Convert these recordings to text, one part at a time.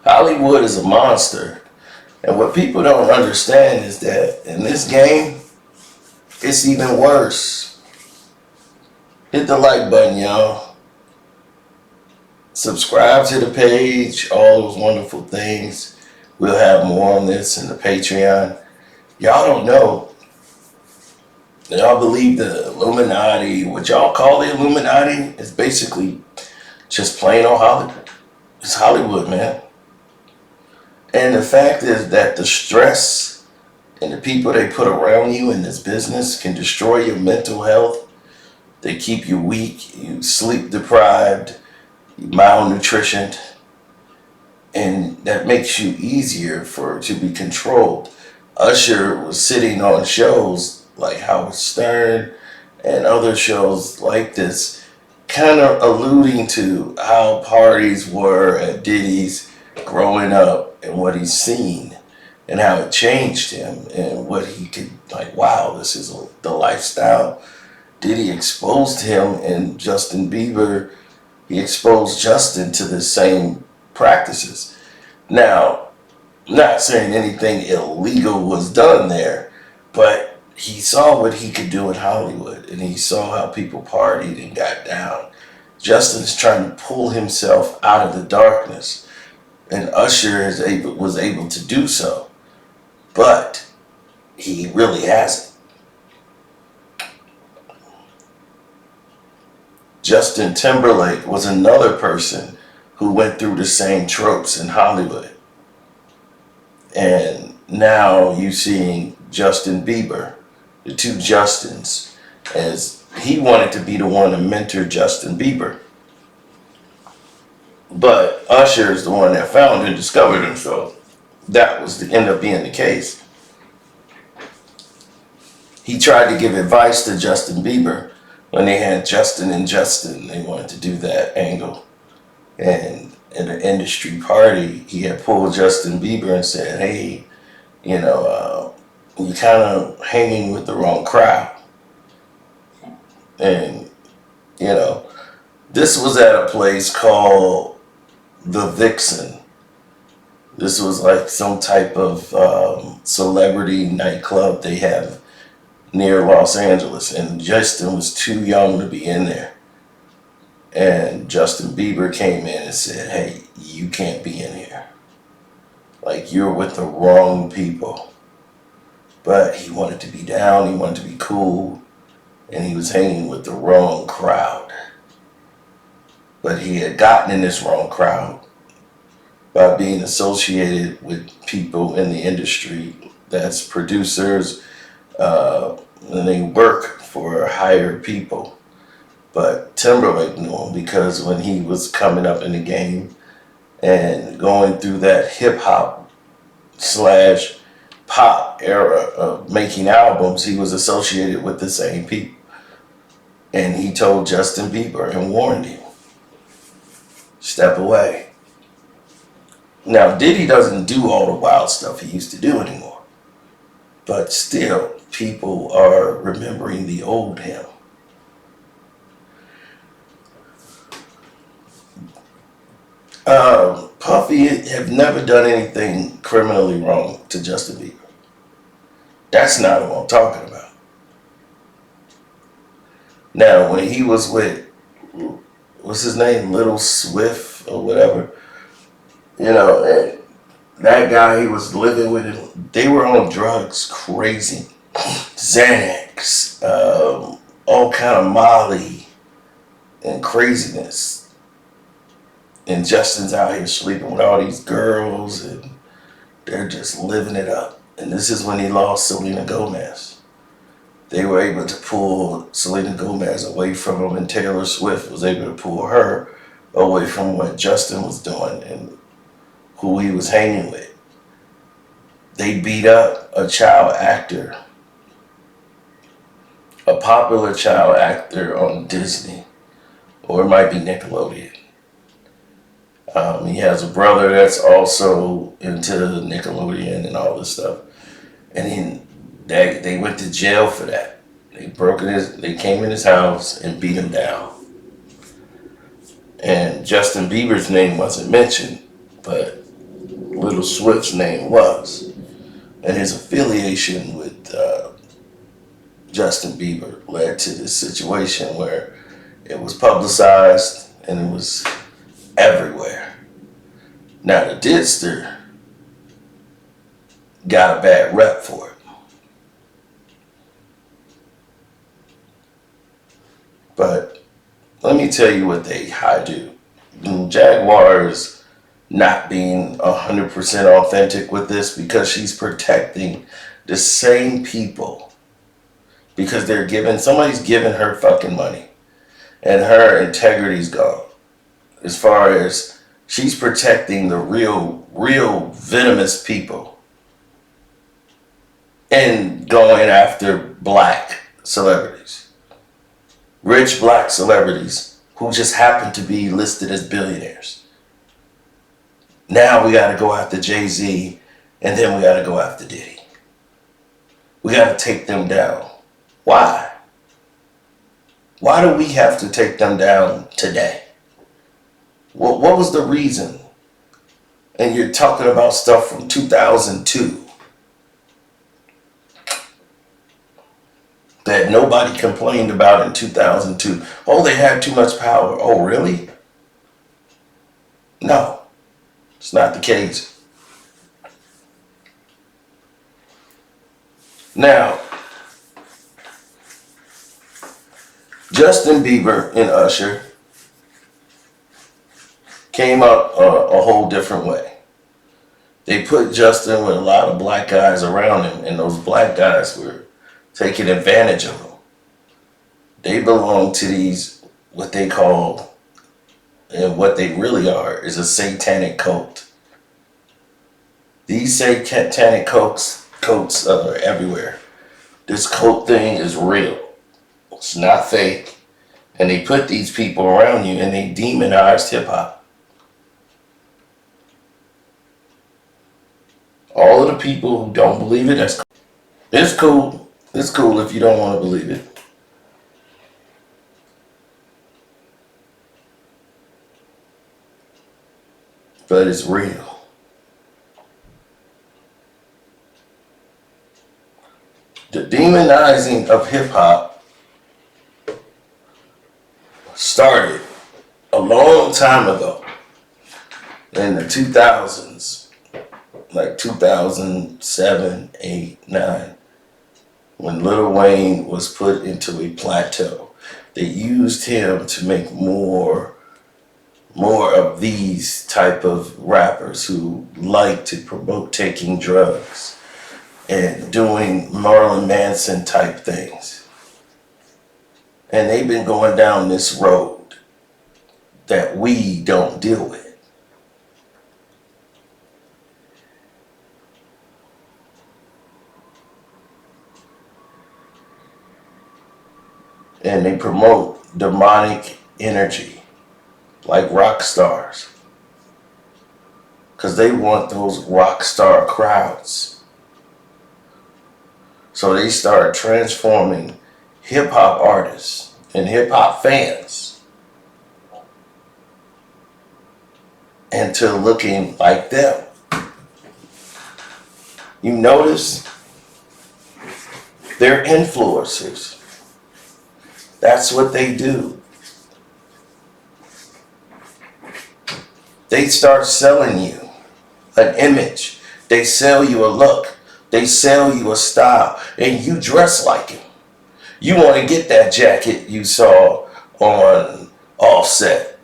Hollywood is a monster. And what people don't understand is that in this game, it's even worse. Hit the like button, y'all. Subscribe to the page, all those wonderful things. We'll have more on this in the Patreon. Y'all don't know. Y'all believe the Illuminati, what y'all call the Illuminati, is basically just plain old Hollywood. It's Hollywood, man. And the fact is that the stress and the people they put around you in this business can destroy your mental health. They keep you weak, you sleep deprived, you malnutritioned, and that makes you easier to be controlled. Usher was sitting on shows like Howard Stern and other shows like this, kind of alluding to how parties were at Diddy's growing up and what he's seen and how it changed him and what he could, like, wow, this is the lifestyle. Diddy exposed him, and Justin Bieber, he exposed Justin to the same practices. Now, not saying anything illegal was done there, but he saw what he could do in Hollywood, and he saw how people partied and got down. Justin's trying to pull himself out of the darkness, and Usher was able to do so, but he really hasn't. Justin Timberlake was another person who went through the same tropes in Hollywood. And now you're seeing Justin Bieber, the two Justins, as he wanted to be the one to mentor Justin Bieber. But Usher is the one that found and discovered him, so that was the end up being the case. He tried to give advice to Justin Bieber when they had Justin and Justin. They wanted to do that angle. And in an industry party, he had pulled Justin Bieber and said, hey, you're kind of hanging with the wrong crowd. And, this was at a place called The Vixen. This was like some type of celebrity nightclub they have near Los Angeles. And Justin was too young to be in there. And Justin Bieber came in and said, hey, you can't be in here. Like, you're with the wrong people. But he wanted to be down, he wanted to be cool, and he was hanging with the wrong crowd. But he had gotten in this wrong crowd by being associated with people in the industry that's producers, and they work for higher people. But Timberlake knew him because when he was coming up in the game and going through that hip-hop / pop era of making albums, he was associated with the same people. And he told Justin Bieber and warned him, step away. Now, Diddy doesn't do all the wild stuff he used to do anymore. But still, people are remembering the old him. Puffy have never done anything criminally wrong to Justin Bieber. That's not what I'm talking about. Now, when he was with, what's his name, Little Swift or whatever, and that guy he was living with him, they were on drugs, crazy, Xanax, all kind of Molly and craziness. And Justin's out here sleeping with all these girls, and they're just living it up. And this is when he lost Selena Gomez. They were able to pull Selena Gomez away from him, and Taylor Swift was able to pull her away from what Justin was doing and who he was hanging with. They beat up a child actor, a popular child actor on Disney, or it might be Nickelodeon. He has a brother that's also into Nickelodeon and all this stuff. And they went to jail for that. They came in his house and beat him down. And Justin Bieber's name wasn't mentioned, but Little Swift's name was, and his affiliation with Justin Bieber led to this situation where it was publicized and it was everywhere. Now the Didster got a bad rep for it. But let me tell you what they do. Jaguar is not being 100% authentic with this because she's protecting the same people, because somebody's giving her fucking money and her integrity's gone. As far as she's protecting the real venomous people and going after black celebrities, rich black celebrities who just happen to be listed as billionaires. Now we got to go after Jay-Z, and then we got to go after Diddy. We got to take them down. Why? Why do we have to take them down today? What was the reason? And you're talking about stuff from 2002 that nobody complained about in 2002. Oh, they had too much power. Oh, really? No, it's not the case. Now, Justin Bieber and Usher came up a whole different way. They put Justin with a lot of black guys around him, and those black guys were taking advantage of him. They belong to these, what they call, and what they really are, is a satanic cult. These satanic cults are everywhere. This cult thing is real. It's not fake. And they put these people around you and they demonized hip hop. All of the people who don't believe it, that's cool. It's cool. It's cool if you don't want to believe it. But it's real. The demonizing of hip hop started a long time ago in the 2000s, like 2007, 8, 9, when Lil Wayne was put into a plateau. They used him to make more of these type of rappers who like to promote taking drugs and doing Marilyn Manson type things. And they've been going down this road that we don't deal with. And they promote demonic energy like rock stars, because they want those rock star crowds. So they start transforming hip hop artists and hip hop fans into looking like them. You notice they're influencers. That's what they do. They start selling you an image. They sell you a look. They sell you a style. And you dress like it. You want to get that jacket you saw on Offset.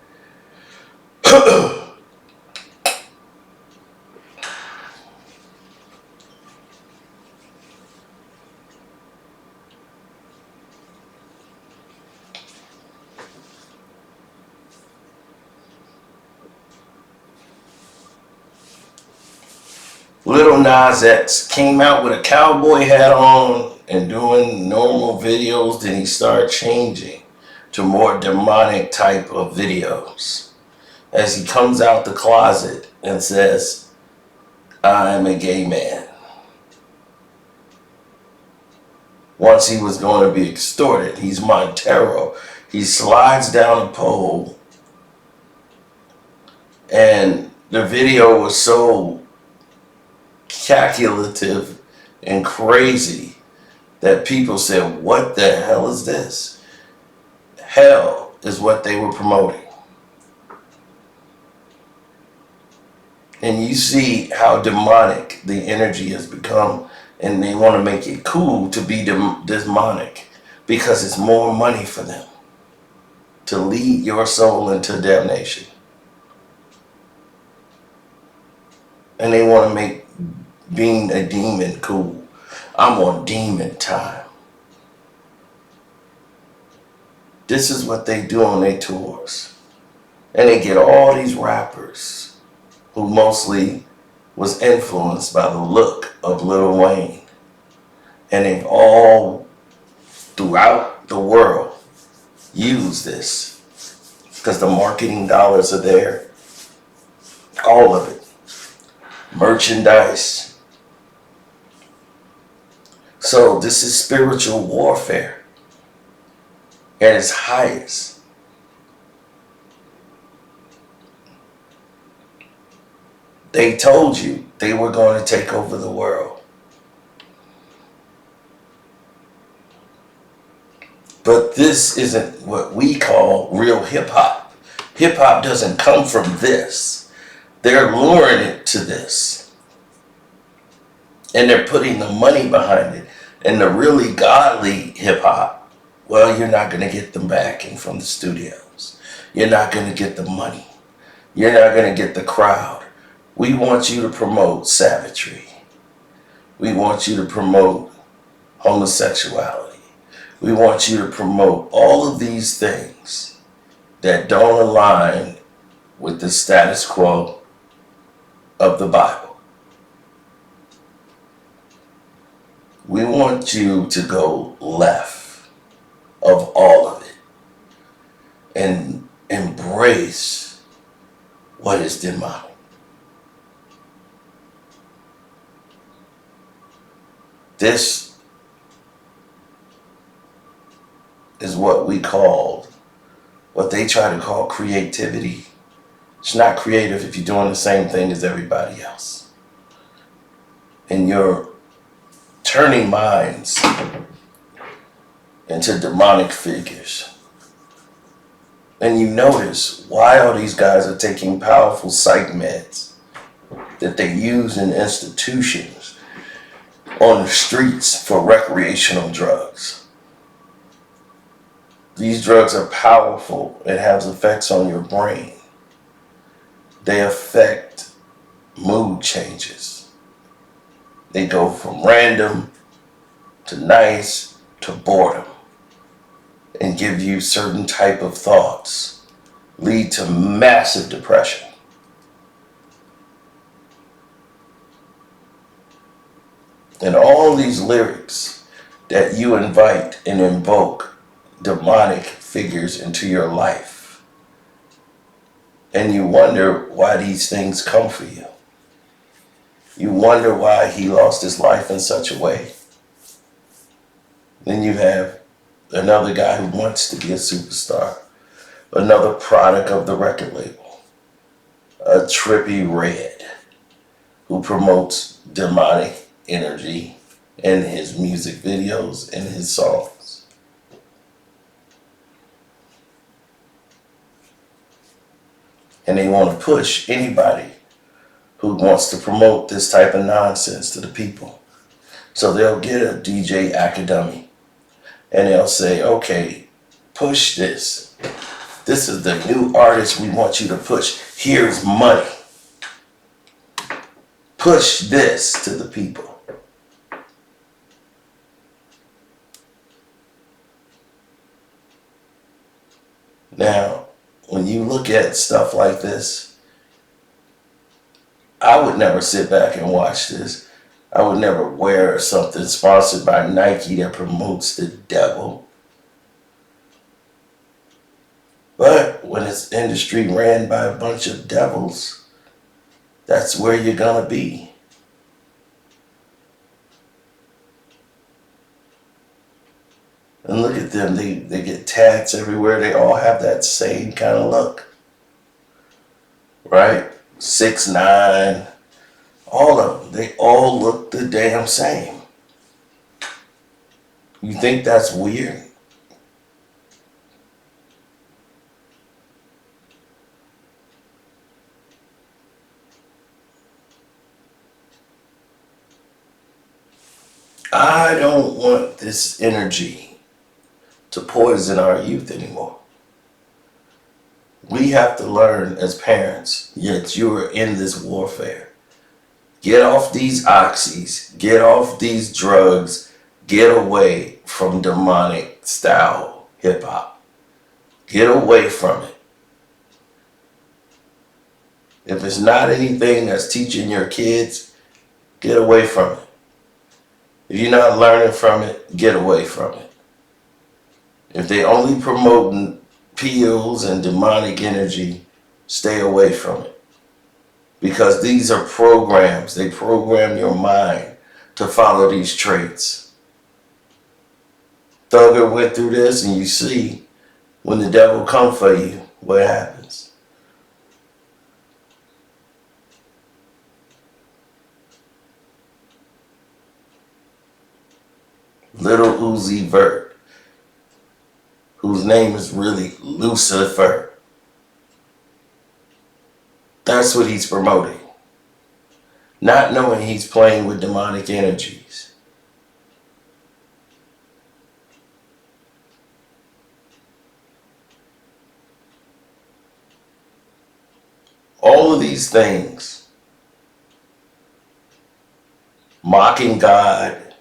Lil Nas X came out with a cowboy hat on and doing normal videos. Then he started changing to more demonic type of videos as he comes out the closet and says, I'm a gay man. Once he was going to be extorted. He's Montero. He slides down a pole, and the video was so calculative and crazy that people said, what the hell is this? Hell is what they were promoting. And you see how demonic the energy has become, and they want to make it cool to be demonic because it's more money for them to lead your soul into damnation. And they want to make being a demon cool. I'm on demon time. This is what they do on their tours. And they get all these rappers who mostly was influenced by the look of Lil Wayne. And they've all, throughout the world, used this. Because the marketing dollars are there. All of it. Merchandise. So this is spiritual warfare at its highest. They told you they were going to take over the world. But this isn't what we call real hip hop. Hip hop doesn't come from this. They're luring it to this. And they're putting the money behind it. And the really godly hip hop, well, you're not going to get them backing from the studios. You're not going to get the money. You're not going to get the crowd. We want you to promote savagery. We want you to promote homosexuality. We want you to promote all of these things that don't align with the status quo of the Bible. We want you to go left of all of it and embrace what is demonic. This is what we call, what they try to call creativity. It's not creative if you're doing the same thing as everybody else. And you're turning minds into demonic figures. And you notice why all these guys are taking powerful psych meds that they use in institutions on the streets for recreational drugs. These drugs are powerful. It has effects on your brain. They affect mood changes. They go from random to nice to boredom and give you certain type of thoughts, lead to massive depression. And all these lyrics that you invite and invoke demonic figures into your life. And you wonder why these things come for you. You wonder why he lost his life in such a way. Then you have another guy who wants to be a superstar. Another product of the record label. A Trippy Red who promotes demonic energy in his music videos and his songs. And they want to push anybody who wants to promote this type of nonsense to the people. So they'll get a DJ Academy and they'll say, okay, push this. This is the new artist we want you to push. Here's money. Push this to the people. Now, when you look at stuff like this, I would never sit back and watch this. I would never wear something sponsored by Nike that promotes the devil. But when it's industry ran by a bunch of devils, that's where you're gonna be. And look at them, they get tats everywhere. They all have that same kind of look. Right? 6'9", All of them. They all look the damn same. You think that's weird? I don't want this energy to poison our youth anymore. We have to learn as parents, yet you are in this warfare. Get off these oxys, get off these drugs, get away from demonic style hip hop. Get away from it. If it's not anything that's teaching your kids, get away from it. If you're not learning from it, get away from it. If they only promoting pills and demonic energy, stay away from it. Because these are programs. They program your mind to follow these traits. Thugger went through this, and you see when the devil come for you, what happens. Little Uzi Vert, whose name is really Lucifer. That's what he's promoting. Not knowing he's playing with demonic energies. All of these things, mocking God,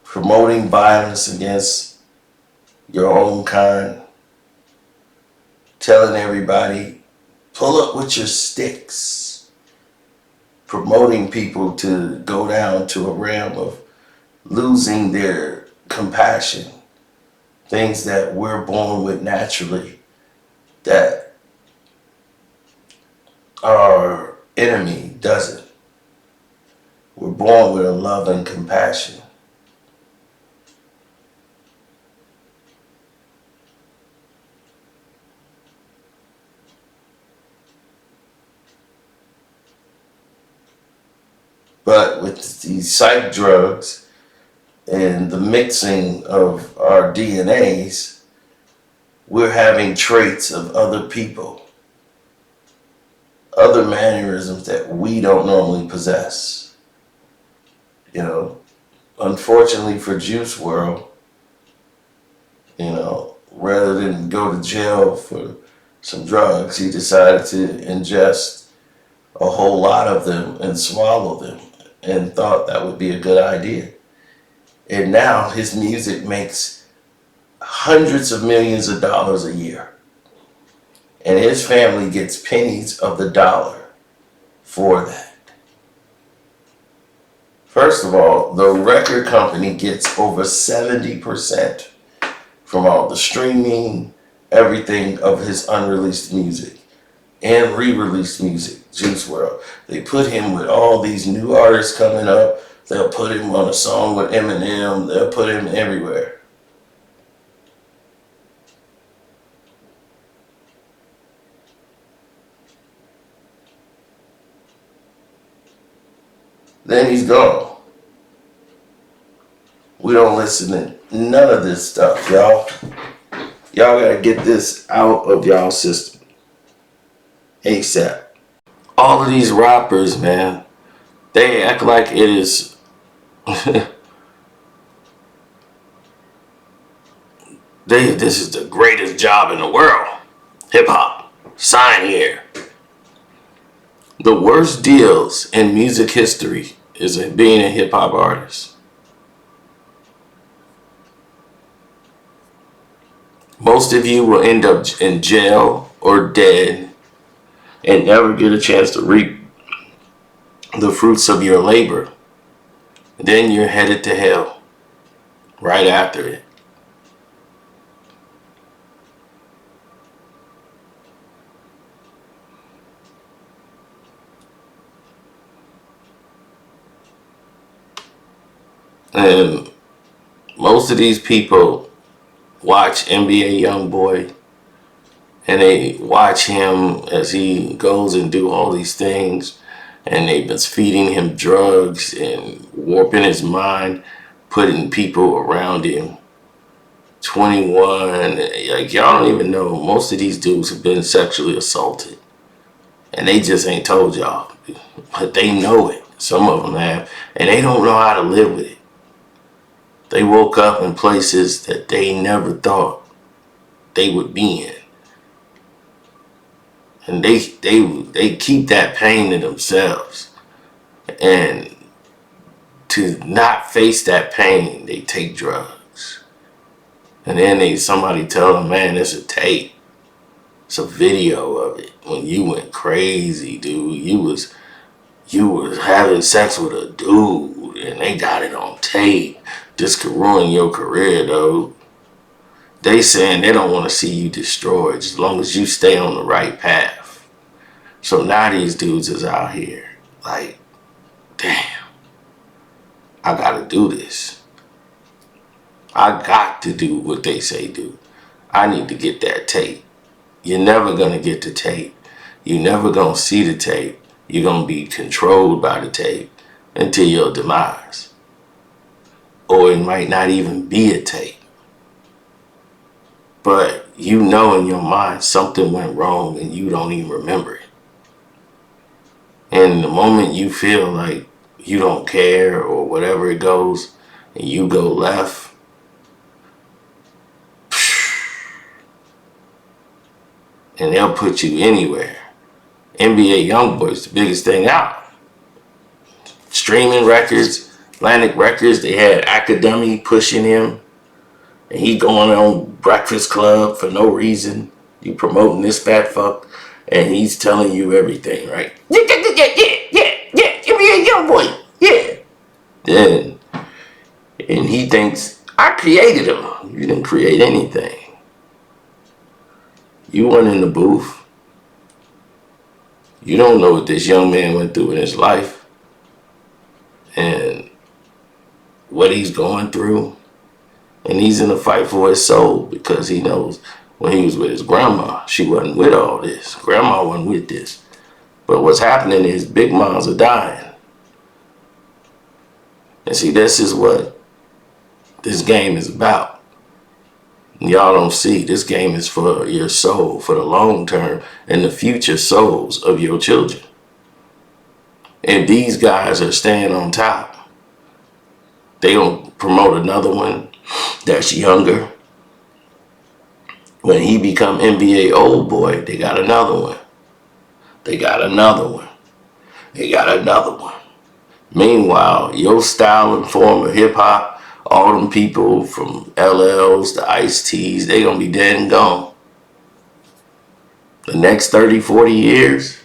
promoting violence against your own kind, telling everybody, pull up with your sticks, promoting people to go down to a realm of losing their compassion, things that we're born with naturally, that our enemy doesn't. We're born with a love and compassion. But with these psych drugs and the mixing of our DNAs, we're having traits of other people, other mannerisms that we don't normally possess. You know, unfortunately for Juice WRLD, you know, rather than go to jail for some drugs, he decided to ingest a whole lot of them and swallow them, and thought that would be a good idea. And now his music makes hundreds of millions of dollars a year. And his family gets pennies of the dollar for that. First of all, the record company gets over 70% from all the streaming, everything of his unreleased music and re-released music, Juice WRLD. They put him with all these new artists coming up. They'll put him on a song with Eminem. They'll put him everywhere. Then he's gone. We don't listen to none of this stuff, y'all. Y'all gotta get this out of y'all system ASAP. All of these rappers, man, they act like it is this is the greatest job in the world. Hip hop. Sign here. The worst deals in music history is being a hip hop artist. Most of you will end up in jail or dead and never get a chance to reap the fruits of your labor. Then you're headed to hell right after it. And most of these people watch NBA YoungBoy And they watch him as he goes and do all these things, and they've been feeding him drugs and warping his mind, putting people around him 21, like y'all don't even know, most of these dudes have been sexually assaulted and they just ain't told y'all, but they know it. Some of them have, and they don't know how to live with it. They woke up in places that they never thought they would be in, and they keep that pain to themselves, and to not face that pain, they take drugs. And then somebody tell them, man, it's a tape. It's a video of it when you went crazy, dude. You was having sex with a dude and they got it on tape. This could ruin your career, though. They saying they don't want to see you destroyed as long as you stay on the right path. So now these dudes is out here like, damn, I gotta do this. I got to do what they say do. I need to get that tape. You're never gonna get the tape. You're never gonna see the tape. You're gonna be controlled by the tape until your demise. Or it might not even be a tape. But you know in your mind something went wrong and you don't even remember it. And the moment you feel like you don't care or whatever it goes, and you go left, and they'll put you anywhere. NBA Youngboy's the biggest thing out. Streaming records, Atlantic Records, they had Academy pushing him. And he going on Breakfast Club for no reason. You promoting this fat fuck. And he's telling you everything, right? Yeah, NBA Youngboy, yeah. Then, and he thinks, I created him. You didn't create anything. You weren't in the booth. You don't know what this young man went through in his life and what he's going through. And he's in a fight for his soul because he knows when he was with his grandma, she wasn't with all this. Grandma wasn't with this. But what's happening is big moms are dying. And see, this is what this game is about. Y'all don't see, this game is for your soul, for the long term and the future souls of your children. And these guys are staying on top. They gonna promote another one that's younger. When he become NBA old boy, they got another one. They got another one. They got another one. Meanwhile, your style and form of hip hop, all them people from LLs to Ice-T's, they gonna be dead and gone. The next 30, 40 years,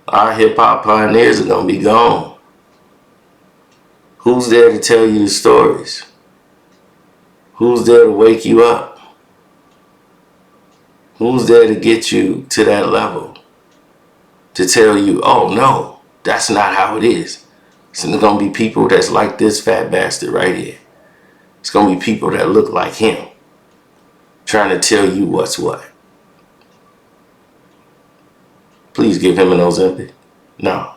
our hip hop pioneers are gonna be gone. Who's there to tell you the stories? Who's there to wake you up? Who's there to get you to that level? To tell you, oh no, that's not how it is. So there's gonna be people that's like this fat bastard right here. It's gonna be people that look like him, trying to tell you what's what. Please give him an Ozempic. No.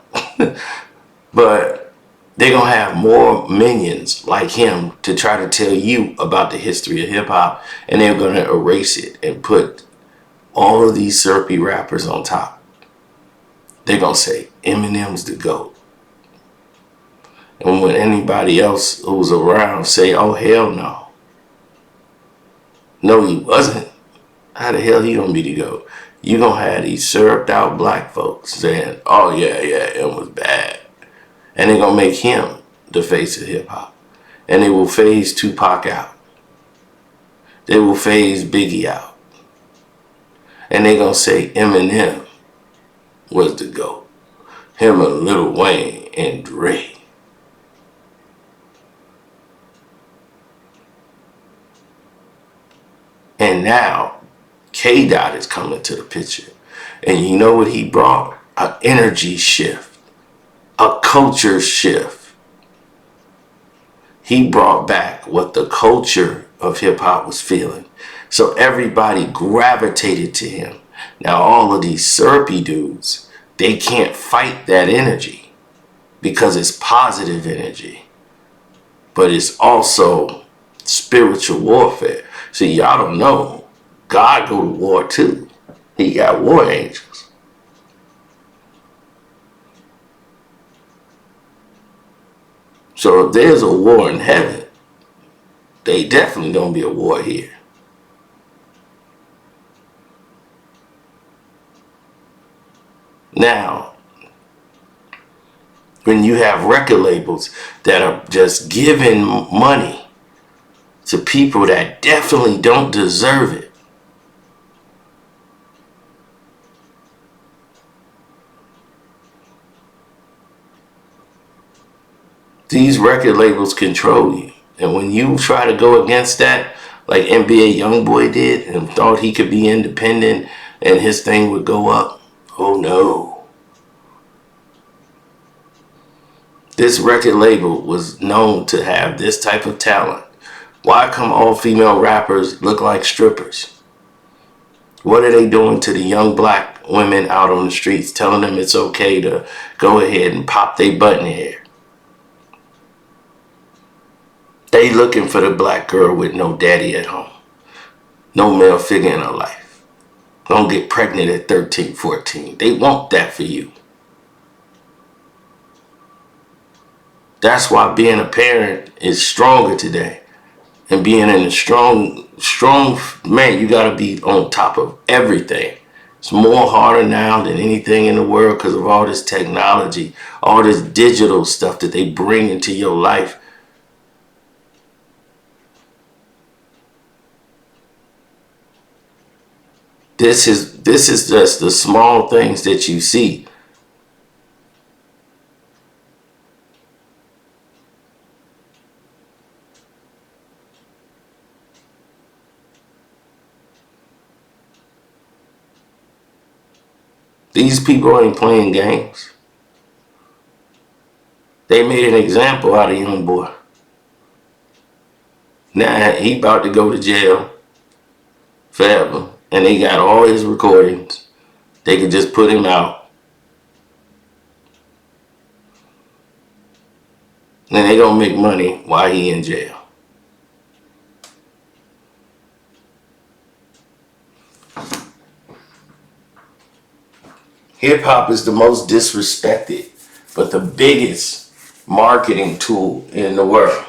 But they're gonna have more minions like him to try to tell you about the history of hip hop, and they're gonna erase it and put all of these syrupy rappers on top. They're gonna say Eminem's the GOAT. And when anybody else who's around say, oh, hell no. No, he wasn't. How the hell he gonna be the GOAT? You gonna have these syruped out black folks saying, oh, yeah, it was bad. And they're gonna make him the face of hip hop. And they will phase Tupac out. They will phase Biggie out. And they're gonna say Eminem was the GOAT. Him and Lil Wayne and Dre. And now, K-Dot is coming to the picture. And you know what he brought? An energy shift. A culture shift. He brought back what the culture of hip-hop was feeling. So everybody gravitated to him. Now all of these syrupy dudes, they can't fight that energy because it's positive energy, but it's also spiritual warfare. See, y'all don't know, God go to war too. He got war angels. So if there's a war in heaven, they definitely gonna be a war here. Now, when you have record labels that are just giving money to people that definitely don't deserve it, these record labels control you. And when you try to go against that, like NBA Youngboy did, and thought he could be independent and his thing would go up, oh no. This record label was known to have this type of talent. Why come all female rappers look like strippers? What are they doing to the young black women out on the streets, telling them it's okay to go ahead and pop their button hair? They looking for the black girl with no daddy at home. No male figure in her life. Don't get pregnant at 13, 14. They want that for you. That's why being a parent is stronger today. And being in a strong man, you gotta be on top of everything. It's more harder now than anything in the world because of all this technology, all this digital stuff that they bring into your life. This is just the small things that you see. These people ain't playing games. They made an example out of young boy. Now he about to go to jail forever, and they got all his recordings. They could just put him out, and they gonna make money while he in jail. Hip hop is the most disrespected, but the biggest marketing tool in the world.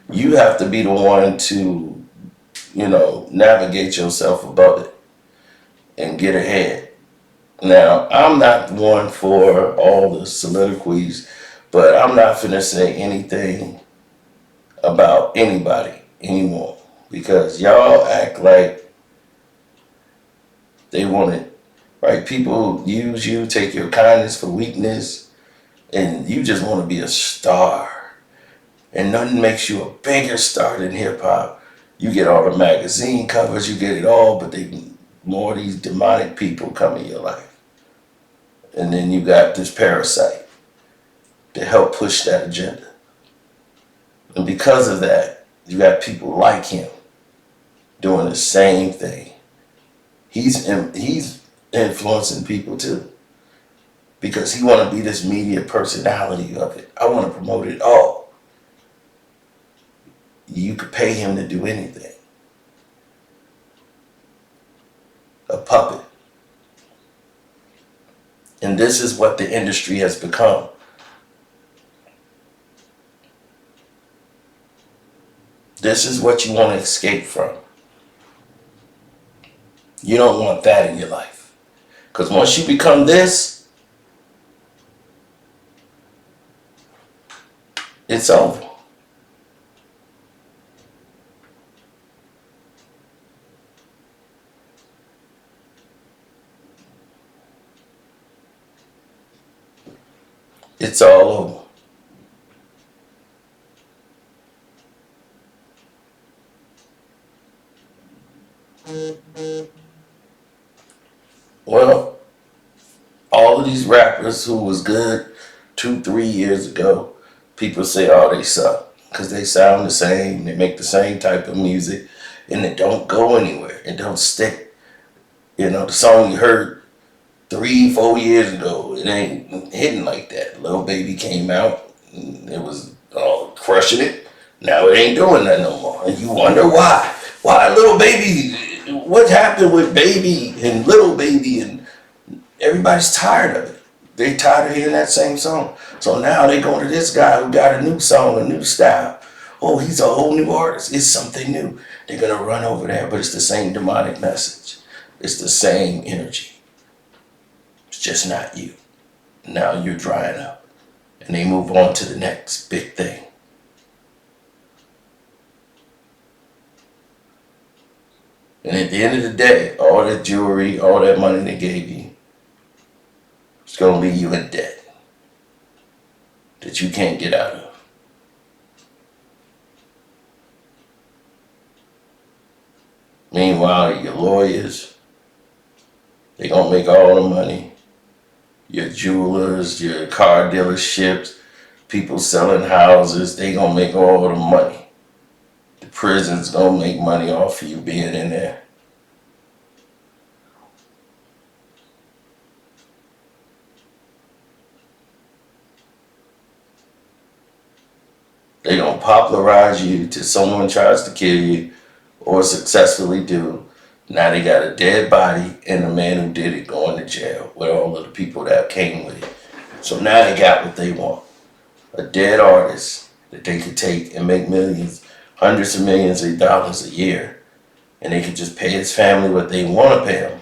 You have to be the one to, navigate yourself above it and get ahead. Now, I'm not one for all the soliloquies, but I'm not finna say anything about anybody anymore because y'all act like they want it, right? People use you, take your kindness for weakness, and you just want to be a star. And nothing makes you a bigger star than hip hop. You get all the magazine covers, you get it all, but more of these demonic people come in your life. And then you got this parasite to help push that agenda. And because of that, you got people like him doing the same thing. He's influencing people too because he want to be this media personality of it. I want to promote it all. You could pay him to do anything. A puppet. And this is what the industry has become. This is what you want to escape from. You don't want that in your life. Because once you become this, it's over. It's all over. Well, all of these rappers who was good 2, 3 years ago, people say, oh, they suck. because they sound the same. They make the same type of music, and it don't go anywhere. It don't stick. You know, the song you heard 3, 4 years ago, it ain't hitting like that. Lil Baby came out, and it was all crushing it. Now it ain't doing that no more, and you wonder why. Why Lil Baby? What happened with Baby and Little Baby? And everybody's tired of it. They tired of hearing that same song. So now they go to this guy who got a new song, a new style. Oh, he's a whole new artist. It's something new. They're gonna run over there, but it's the same demonic message. It's the same energy. It's just not you. Now you're drying up. And they move on to the next big thing. And at the end of the day, all that jewelry, all that money they gave you, it's gonna leave you in debt that you can't get out of. Meanwhile, your lawyers, they gonna make all the money. Your jewelers, your car dealerships, people selling houses, they gonna make all the money. The prison's gonna make money off of you being in there. They gonna popularize you till someone tries to kill you or successfully do. Now they got a dead body and the man who did it going to jail with all of the people that came with it. So now they got what they want. A dead artist that they could take and make millions, hundreds of millions of dollars a year. And they could just pay his family what they want to pay him.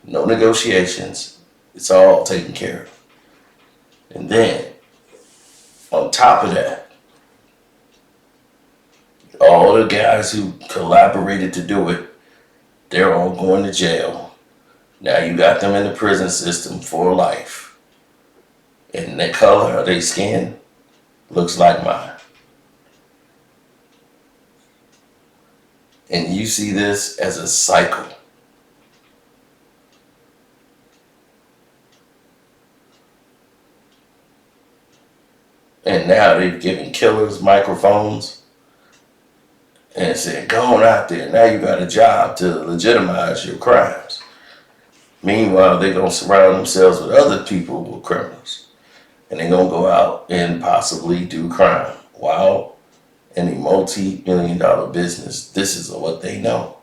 No negotiations. It's all taken care of. And then, on top of that, all the guys who collaborated to do it, they're all going to jail. Now you got them in the prison system for life. And the color of their skin looks like mine. And you see this as a cycle. And now they've given killers microphones and said, go on out there. Now you got a job to legitimize your crimes. Meanwhile, they're going to surround themselves with other people who are criminals. And they're going to go out and possibly do crime. While in a multi-million-dollar business, this is what they know.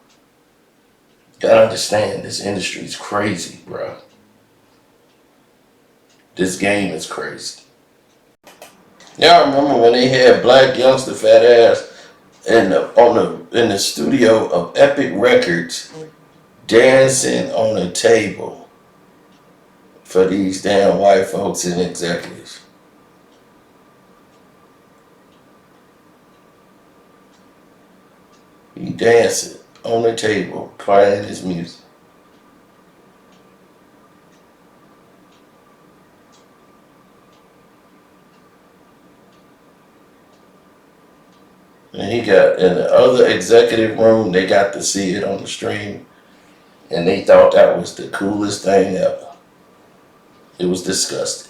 You gotta understand, this industry is crazy, bro. This game is crazy. Y'all remember when they had Black Youngster Fat Ass in the studio of Epic Records dancing on a table for these damn white folks and executives? He dancing on the table, playing his music. And he got in the other executive room, they got to see it on the stream, and they thought that was the coolest thing ever. It was disgusting.